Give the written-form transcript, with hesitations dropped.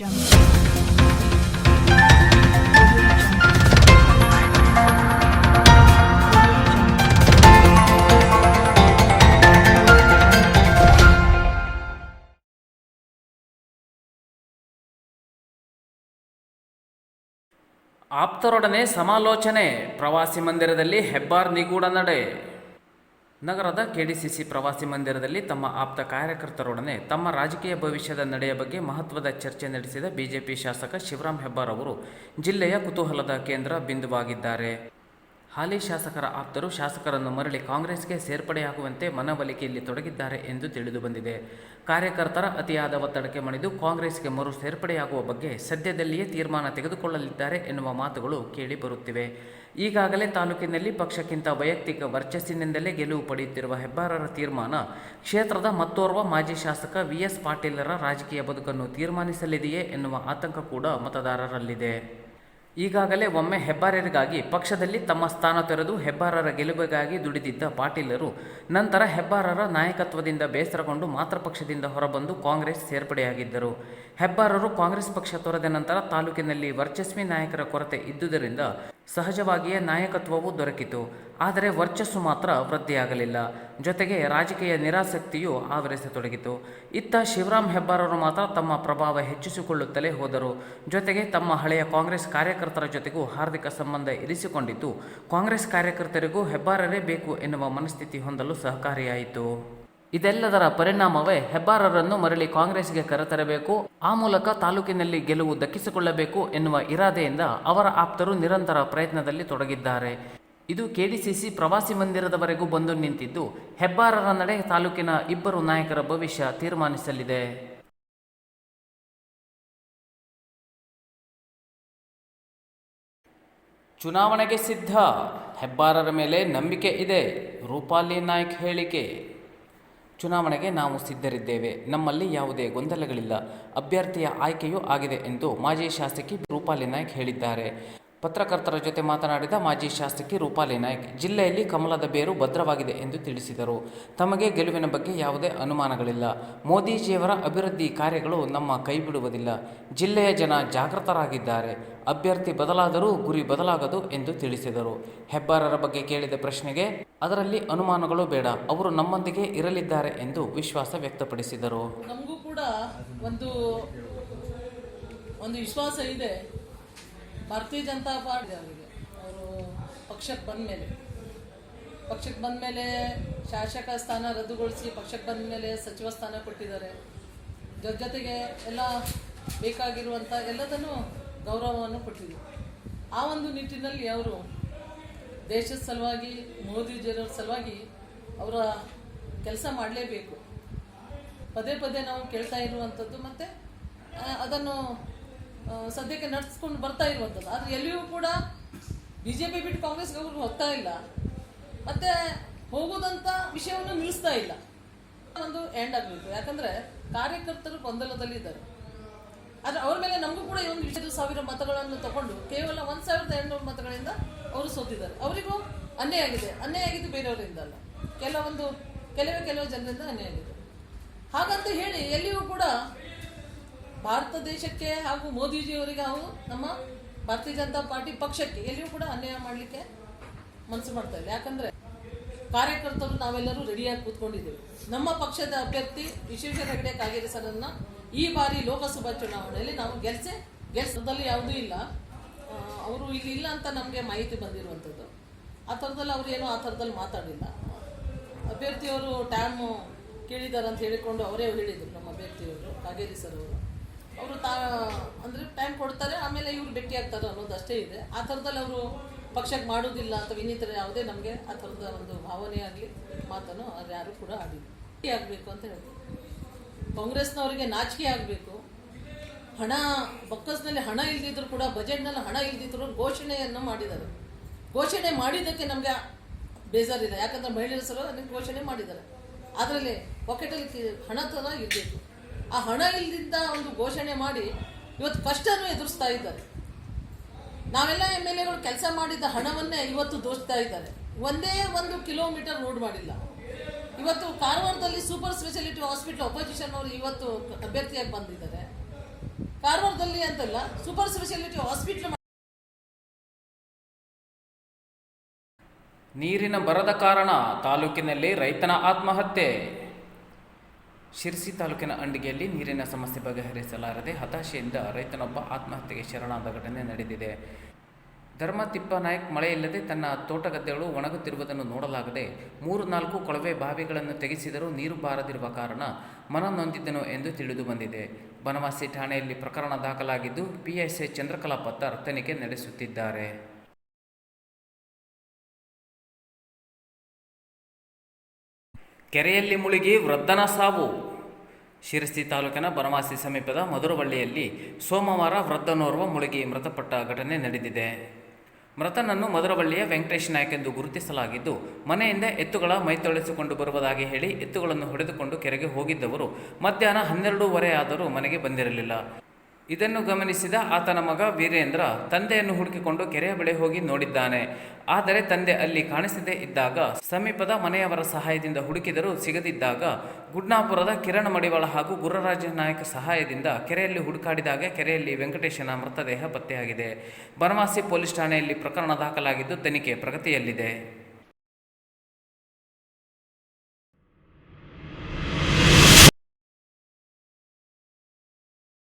ಆಪ್ತರೊಡನೆ ಸಮಾಲೋಚನೆ, ಪ್ರವಾಸಿ ಮಂದಿರದಲ್ಲಿ ಹೆಬ್ಬಾರ್ ನಿಗೂಢ ನಡೆ. ನಗರದ ಕೆಡಿಸಿಸಿ ಪ್ರವಾಸಿ ಮಂದಿರದಲ್ಲಿ ತಮ್ಮ ಆಪ್ತ ಕಾರ್ಯಕರ್ತರೊಡನೆ ತಮ್ಮ ರಾಜಕೀಯ ಭವಿಷ್ಯದ ನಡೆಯ ಬಗ್ಗೆ ಮಹತ್ವದ ಚರ್ಚೆ ನಡೆಸಿದ ಬಿಜೆಪಿ ಶಾಸಕ ಶಿವರಾಂ ಹೆಬ್ಬಾರ್ ಅವರು ಜಿಲ್ಲೆಯ ಕುತೂಹಲದ ಕೇಂದ್ರ ಬಿಂದುವಾಗಿದ್ದಾರೆ. ಹಾಲಿ ಶಾಸಕರ ಆಪ್ತರು ಶಾಸಕರನ್ನು ಮರಳಿ ಕಾಂಗ್ರೆಸ್ಗೆ ಸೇರ್ಪಡೆಯಾಗುವಂತೆ ಮನವೊಲಿಕೆಯಲ್ಲಿ ತೊಡಗಿದ್ದಾರೆ ಎಂದು ತಿಳಿದುಬಂದಿದೆ. ಕಾರ್ಯಕರ್ತರ ಅತಿಯಾದ ಒತ್ತಡಕ್ಕೆ ಮಣಿದು ಕಾಂಗ್ರೆಸ್ಗೆ ಮರು ಸೇರ್ಪಡೆಯಾಗುವ ಬಗ್ಗೆ ಸದ್ಯದಲ್ಲಿಯೇ ತೀರ್ಮಾನ ತೆಗೆದುಕೊಳ್ಳಲಿದ್ದಾರೆ ಎನ್ನುವ ಮಾತುಗಳು ಕೇಳಿಬರುತ್ತಿವೆ. ಈಗಾಗಲೇ ತಾಲೂಕಿನಲ್ಲಿ ಪಕ್ಷಕ್ಕಿಂತ ವೈಯಕ್ತಿಕ ವರ್ಚಸ್ಸಿನಿಂದಲೇ ಗೆಲುವು ಪಡೆಯುತ್ತಿರುವ ಹೆಬ್ಬಾರರ ತೀರ್ಮಾನ ಕ್ಷೇತ್ರದ ಮತ್ತೋರ್ವ ಮಾಜಿ ಶಾಸಕ VS ಪಾಟೀಲರ ರಾಜಕೀಯ ಬದುಕನ್ನು ತೀರ್ಮಾನಿಸಲಿದೆಯೇ ಎನ್ನುವ ಆತಂಕ ಕೂಡ ಮತದಾರರಲ್ಲಿದೆ. ಈಗಾಗಲೇ ಒಮ್ಮೆ ಹೆಬ್ಬಾರರಿಗಾಗಿ ಪಕ್ಷದಲ್ಲಿ ತಮ್ಮ ಸ್ಥಾನ ತೊರೆದು ಹೆಬ್ಬಾರರ ಗೆಲುವಿಗಾಗಿ ದುಡಿದಿದ್ದ ಪಾಟೀಲರು ನಂತರ ಹೆಬ್ಬಾರರ ನಾಯಕತ್ವದಿಂದ ಬೇಸರಗೊಂಡು ಮಾತ್ರ ಪಕ್ಷದಿಂದ ಹೊರಬಂದು ಕಾಂಗ್ರೆಸ್ ಸೇರ್ಪಡೆಯಾಗಿದ್ದರು. ಹೆಬ್ಬಾರರು ಕಾಂಗ್ರೆಸ್ ಪಕ್ಷ ತೊರೆದ ನಂತರ ತಾಲೂಕಿನಲ್ಲಿ ವರ್ಚಸ್ವಿ ನಾಯಕರ ಕೊರತೆ ಇದ್ದುದರಿಂದ ಸಹಜವಾಗಿಯೇ ನಾಯಕತ್ವವೂ ದೊರಕಿತು. ಆದರೆ ವರ್ಚಸ್ಸು ಮಾತ್ರ ವೃದ್ಧಿಯಾಗಲಿಲ್ಲ. ಜೊತೆಗೆ ರಾಜಕೀಯ ನಿರಾಸಕ್ತಿಯೂ ಆವರಿಸತೊಡಗಿತು. ಇತ್ತ ಶಿವರಾಂ ಹೆಬ್ಬಾರರು ಮಾತ್ರ ತಮ್ಮ ಪ್ರಭಾವ ಹೆಚ್ಚಿಸಿಕೊಳ್ಳುತ್ತಲೇ ಹೋದರು. ಜೊತೆಗೆ ತಮ್ಮ ಹಳೆಯ ಕಾಂಗ್ರೆಸ್ ಕಾರ್ಯಕರ್ತರ ಜೊತೆಗೂ ಹಾರ್ದಿಕ ಸಂಬಂಧ ಇರಿಸಿಕೊಂಡಿದ್ದು ಕಾಂಗ್ರೆಸ್ ಕಾರ್ಯಕರ್ತರಿಗೂ ಹೆಬ್ಬಾರರೇ ಬೇಕು ಎನ್ನುವ ಮನಸ್ಥಿತಿ ಹೊಂದಲು ಸಹಕಾರಿಯಾಯಿತು. ಇದೆಲ್ಲದರ ಪರಿಣಾಮವೇ ಹೆಬ್ಬಾರರನ್ನು ಮರಳಿ ಕಾಂಗ್ರೆಸ್ಗೆ ಕರೆತರಬೇಕು, ಆ ಮೂಲಕ ತಾಲೂಕಿನಲ್ಲಿ ಗೆಲುವು ದಕ್ಕಿಸಿಕೊಳ್ಳಬೇಕು ಎನ್ನುವ ಇರಾದೆಯಿಂದ ಅವರ ಆಪ್ತರು ನಿರಂತರ ಪ್ರಯತ್ನದಲ್ಲಿ ತೊಡಗಿದ್ದಾರೆ. ಇದು ಕೆಡಿಸಿಸಿ ಪ್ರವಾಸಿ ಮಂದಿರದವರೆಗೂ ಬಂದು ನಿಂತಿದ್ದು ಹೆಬ್ಬಾರರ ನಡೆ ತಾಲೂಕಿನ ಇಬ್ಬರು ನಾಯಕರ ಭವಿಷ್ಯ ತೀರ್ಮಾನಿಸಲಿದೆ. ಚುನಾವಣೆಗೆ ಸಿದ್ಧ, ಹೆಬ್ಬಾರರ ಮೇಲೆ ನಂಬಿಕೆ ಇದೆ, ರೂಪಾಲಿ ನಾಯ್ಕ್ ಹೇಳಿಕೆ. ಚುನಾವಣೆಗೆ ನಾವು ಸಿದ್ಧರಿದ್ದೇವೆ, ನಮ್ಮಲ್ಲಿ ಯಾವುದೇ ಗೊಂದಲಗಳಿಲ್ಲ, ಅಭ್ಯರ್ಥಿಯ ಆಯ್ಕೆಯೂ ಆಗಿದೆ ಎಂದು ಮಾಜಿ ಶಾಸಕಿ ರೂಪಾಲಿ ನಾಯ್ಕ್ ಹೇಳಿದ್ದಾರೆ. ಪತ್ರಕರ್ತರ ಜೊತೆ ಮಾತನಾಡಿದ ಮಾಜಿ ಶಾಸಕಿ ರೂಪಾಲಿ ನಾಯ್ಕ್ ಜಿಲ್ಲೆಯಲ್ಲಿ ಕಮಲದ ಬೇರು ಭದ್ರವಾಗಿದೆ ಎಂದು ತಿಳಿಸಿದರು. ತಮಗೆ ಗೆಲುವಿನ ಬಗ್ಗೆ ಯಾವುದೇ ಅನುಮಾನಗಳಿಲ್ಲ. ಮೋದಿಜಿಯವರ ಅಭಿವೃದ್ಧಿ ಕಾರ್ಯಗಳು ನಮ್ಮ ಕೈ ಬಿಡುವುದಿಲ್ಲ. ಜಿಲ್ಲೆಯ ಜನ ಜಾಗೃತರಾಗಿದ್ದಾರೆ. ಅಭ್ಯರ್ಥಿ ಬದಲಾದರೂ ಗುರಿ ಬದಲಾಗದು ಎಂದು ತಿಳಿಸಿದರು. ಹೆಬ್ಬಾರರ ಬಗ್ಗೆ ಕೇಳಿದ ಪ್ರಶ್ನೆಗೆ ಅದರಲ್ಲಿ ಅನುಮಾನಗಳು ಬೇಡ, ಅವರು ನಮ್ಮೊಂದಿಗೆ ಇರಲಿದ್ದಾರೆ ಎಂದು ವಿಶ್ವಾಸ ವ್ಯಕ್ತಪಡಿಸಿದರು. ನಮಗೂ ಕೂಡ ಒಂದು ವಿಶ್ವಾಸ ಇದೆ. ಭಾರತೀಯ ಜನತಾ ಪಾರ್ಟಿ ಅವರಿಗೆ ಅವರು ಪಕ್ಷಕ್ಕೆ ಬಂದ ಮೇಲೆ ಶಾಸಕ ಸ್ಥಾನ ರದ್ದುಗೊಳಿಸಿ ಪಕ್ಷಕ್ಕೆ ಬಂದ ಮೇಲೆ ಸಚಿವ ಸ್ಥಾನ ಕೊಟ್ಟಿದ್ದಾರೆ. ಜೊತೆಗೆ ಎಲ್ಲ ಬೇಕಾಗಿರುವಂಥ ಎಲ್ಲದನ್ನು ಗೌರವವನ್ನು ಕೊಟ್ಟಿದ್ರು. ಆ ಒಂದು ನಿಟ್ಟಿನಲ್ಲಿ ಅವರು ದೇಶದ ಸಲುವಾಗಿ ಮೋದಿಜಿಯವರ ಸಲುವಾಗಿ ಅವರ ಕೆಲಸ ಮಾಡಲೇಬೇಕು. ಪದೇ ಪದೇ ನಾವು ಕೇಳ್ತಾ ಇರುವಂಥದ್ದು ಮತ್ತು ಅದನ್ನು ಸದ್ಯಕ್ಕೆ ನಡೆಸ್ಕೊಂಡು ಬರ್ತಾ ಇರುವಂಥದ್ದು. ಆದರೆ ಎಲ್ಲಿಯೂ ಕೂಡ BJP ಬಿಟ್ಟು ಕಾಂಗ್ರೆಸ್ಗೆ ಅವ್ರಿಗೆ ಹೋಗ್ತಾ ಇಲ್ಲ, ಮತ್ತು ಹೋಗೋದಂಥ ವಿಷಯವನ್ನು ನಿಲ್ಲಿಸ್ತಾ ಇಲ್ಲ. ಒಂದು ಎಂಡ್ ಆಗಬೇಕು. ಯಾಕಂದರೆ ಕಾರ್ಯಕರ್ತರು ಗೊಂದಲದಲ್ಲಿದ್ದಾರೆ. ಆದರೆ ಅವ್ರ ಮೇಲೆ ನಮಗೂ ಕೂಡ 1,000 ಮತಗಳನ್ನು ತಗೊಂಡು ಕೇವಲ 1,800 ಮತಗಳಿಂದ ಅವರು ಸೋತಿದ್ದಾರೆ. ಅವರಿಗೂ ಅನ್ಯಾಯ ಆಗಿದ್ದು ಬೇರೆಯವರಿಂದ ಅಲ್ಲ, ಕೆಲವೇ ಜನರಿಂದ ಅನ್ಯಾಯ ಆಗಿದೆ. ಹಾಗಂತ ಹೇಳಿ ಎಲ್ಲಿಯೂ ಕೂಡ ಭಾರತ ದೇಶಕ್ಕೆ ಹಾಗೂ ಮೋದಿಜಿಯವರಿಗೆ ಹಾಗೂ ನಮ್ಮ ಭಾರತೀಯ ಜನತಾ ಪಾರ್ಟಿ ಪಕ್ಷಕ್ಕೆ ಎಲ್ಲಿಯೂ ಕೂಡ ಅನ್ಯಾಯ ಮಾಡಲಿಕ್ಕೆ ಮನಸ್ಸು ಮಾಡ್ತಾ ಇಲ್ಲ. ಯಾಕಂದರೆ ಕಾರ್ಯಕರ್ತರು ನಾವೆಲ್ಲರೂ ರೆಡಿಯಾಗಿ ಕೂತ್ಕೊಂಡಿದ್ದೇವೆ. ನಮ್ಮ ಪಕ್ಷದ ಅಭ್ಯರ್ಥಿ ವಿಶ್ವೇಶ್ವರ ಹೆಗಡೆ ಕಾಗೇರಿ ಸರ್ರನ್ನು ಈ ಬಾರಿ ಲೋಕಸಭಾ ಚುನಾವಣೆಯಲ್ಲಿ ನಾವು ಗೆಲ್ಸದಲ್ಲಿ ಯಾವುದೂ ಇಲ್ಲ. ಅವರು ಇಲ್ಲಿ ಇಲ್ಲ ಅಂತ ನಮಗೆ ಮಾಹಿತಿ ಬಂದಿರುವಂಥದ್ದು. ಆ ಥರದಲ್ಲಿ ಅವರೇನು ಆ ಥರದಲ್ಲಿ ಮಾತಾಡಿಲ್ಲ. ಅಭ್ಯರ್ಥಿಯವರು ಟೈಮು ಕೇಳಿದ್ದಾರೆ ಅಂತ ಹೇಳಿಕೊಂಡು ಅವರೇ ಹೇಳಿದರು. ನಮ್ಮ ಅಭ್ಯರ್ಥಿಯವರು ಕಾಗೇರಿ ಸರ್ ಅವರು ಅಂದರೆ ಟೈಮ್ ಕೊಡ್ತಾರೆ, ಆಮೇಲೆ ಇವರು ಭೇಟಿ ಆಗ್ತಾರೆ ಅನ್ನೋದು ಅಷ್ಟೇ ಇದೆ. ಆ ಥರದಲ್ಲಿ ಅವರು ಪಕ್ಷಕ್ಕೆ ಮಾಡೋದಿಲ್ಲ ಅಂತ ವಿನೀತರೆ ಯಾವುದೇ ನಮಗೆ ಆ ಥರದ ಒಂದು ಭಾವನೆ ಆಗಲಿ ಮಾತನ್ನು ಯಾರು ಕೂಡ ಆಡಿಲ್ಲ. ಆಗಬೇಕು ಅಂತ ಹೇಳ್ತಾರೆ. ಕಾಂಗ್ರೆಸ್ನವರಿಗೆ ನಾಚಿಕೆ ಆಗಬೇಕು. ಬೊಕ್ಕಸ್ನಲ್ಲಿ ಹಣ ಇಲ್ದಿದ್ರು ಕೂಡ, ಬಜೆಟ್ನಲ್ಲಿ ಹಣ ಇಲ್ದಿದ್ರು ಘೋಷಣೆಯನ್ನು ಮಾಡಿದ್ದಾರೆ. ಘೋಷಣೆ ಮಾಡಿದ್ದಕ್ಕೆ ನಮಗೆ ಬೇಜಾರಿಲ್ಲ. ಯಾಕಂದರೆ ಮಹಿಳೆಯರ ಸಲ ಅದಕ್ಕೆ ಘೋಷಣೆ ಮಾಡಿದ್ದಾರೆ. ಅದರಲ್ಲಿ ಪಾಕೆಟಲ್ಲಿ ಹಣ ಥರ ಇರಬೇಕು. ಆ ಹಣ ಇಲ್ಲದಿಂದ ಒಂದು ಘೋಷಣೆ ಮಾಡಿ ಇವತ್ತು ಕಷ್ಟನೂ ಎದುರಿಸ್ತಾ ಇದ್ದಾರೆ. ನಾವೆಲ್ಲ MLAಗಳು ಕೆಲಸ ಮಾಡಿದ್ದ ಹಣವನ್ನೇ ಇವತ್ತು ದೋಚ್ತಾ ಇದ್ದಾರೆ. ಒಂದೇ 1 ಕಿಲೋಮೀಟರ್ ರೋಡ್ ಮಾಡಿಲ್ಲ. ಇವತ್ತು ಕಾರವಾರದಲ್ಲಿ ಸೂಪರ್ ಸ್ಪೆಷಾಲಿಟಿ ಹಾಸ್ಪಿಟಲ್ ಅಪೋಸಿಷನ್ ಅವರು ಇವತ್ತು ಅಭ್ಯರ್ಥಿಯಾಗಿ ಬಂದಿದ್ದಾರೆ. ಕಾರವಾರದಲ್ಲಿ ಅಂತಲ್ಲ, ಸೂಪರ್ ಸ್ಪೆಷಾಲಿಟಿ ಹಾಸ್ಪಿಟ್ಲ್. ನೀರಿನ ಬರದ ಕಾರಣ ತಾಲೂಕಿನಲ್ಲಿ ರೈತನ ಆತ್ಮಹತ್ಯೆ. ಶಿರಸಿ ತಾಲೂಕಿನ ಅಂಡಿಗೆಯಲ್ಲಿ ನೀರಿನ ಸಮಸ್ಯೆ ಬಗೆಹರಿಸಲಾರದೆ ಹತಾಶೆಯಿಂದ ರೈತನೊಬ್ಬ ಆತ್ಮಹತ್ಯೆಗೆ ಶರಣಾದ ಘಟನೆ ನಡೆದಿದೆ. ಧರ್ಮ ತಿಪ್ಪನಾಯ್ಕ್ ಮಳೆಯಿಲ್ಲದೆ ತನ್ನ ತೋಟಗದ್ದೆಗಳು ಒಣಗುತ್ತಿರುವುದನ್ನು ನೋಡಲಾಗದೆ 3-4 ಕೊಳವೆ ಬಾವಿಗಳನ್ನು ತೆಗೆಸಿದರೂ ನೀರು ಬಾರದಿರುವ ಕಾರಣ ಮನನೊಂದಿದ್ದನು ಎಂದು ತಿಳಿದು ಬಂದಿದೆ. ಬನವಾಸಿ ಠಾಣೆಯಲ್ಲಿ ಪ್ರಕರಣ ದಾಖಲಾಗಿದ್ದು ಪಿಎಸ್ಐ ಚಂದ್ರಕಲಾ ಪತ್ತಾರ್ ತನಿಖೆ ನಡೆಸುತ್ತಿದ್ದಾರೆ. ಕೆರೆಯಲ್ಲಿ ಮುಳುಗಿ ವೃದ್ಧನ ಸಾವು. ಶಿರಸಿ ತಾಲೂಕಿನ ಬನವಾಸಿ ಸಮೀಪದ ಮಧುರವಳ್ಳಿಯಲ್ಲಿ ಸೋಮವಾರ ವೃದ್ಧನೋರ್ವ ಮುಳುಗಿ ಮೃತಪಟ್ಟ ಘಟನೆ ನಡೆದಿದೆ. ಮೃತನನ್ನು ಮಧುರವಳ್ಳಿಯ ವೆಂಕಟೇಶ್ ನಾಯ್ಕ್ ಎಂದು ಗುರುತಿಸಲಾಗಿದ್ದು, ಮನೆಯಿಂದ ಎತ್ತುಗಳ ಮೈತೊಳೆಸಿಕೊಂಡು ಬರುವುದಾಗಿ ಹೇಳಿ ಎತ್ತುಗಳನ್ನು ಹೊಡೆದುಕೊಂಡು ಕೆರೆಗೆ ಹೋಗಿದ್ದವರು ಮಧ್ಯಾಹ್ನ 12:15 ಆದರೂ ಮನೆಗೆ ಬಂದಿರಲಿಲ್ಲ. ಇದನ್ನು ಗಮನಿಸಿದ ಆತನ ಮಗ ವೀರೇಂದ್ರ ತಂದೆಯನ್ನು ಹುಡುಕಿಕೊಂಡು ಕೆರೆಯ ಬಳಿ ಹೋಗಿ ನೋಡಿದ್ದಾನೆ. ಆದರೆ ತಂದೆ ಅಲ್ಲಿ ಕಾಣಿಸದೇ ಇದ್ದಾಗ ಸಮೀಪದ ಮನೆಯವರ ಸಹಾಯದಿಂದ ಹುಡುಕಿದರೂ ಸಿಗದಿದ್ದಾಗ ಗುಡ್ನಾಪುರದ ಕಿರಣ ಮಡಿವಾಳ ಹಾಗೂ ಗುರುರಾಜ ನಾಯಕ ಸಹಾಯದಿಂದ ಕೆರೆಯಲ್ಲಿ ಹುಡುಕಾಡಿದಾಗ ಕೆರೆಯಲ್ಲಿ ವೆಂಕಟೇಶನ ಮೃತದೇಹ ಪತ್ತೆಯಾಗಿದೆ. ಬನವಾಸಿ ಪೊಲೀಸ್ ಠಾಣೆಯಲ್ಲಿ ಪ್ರಕರಣ ದಾಖಲಾಗಿದ್ದು ತನಿಖೆ ಪ್ರಗತಿಯಲ್ಲಿದೆ.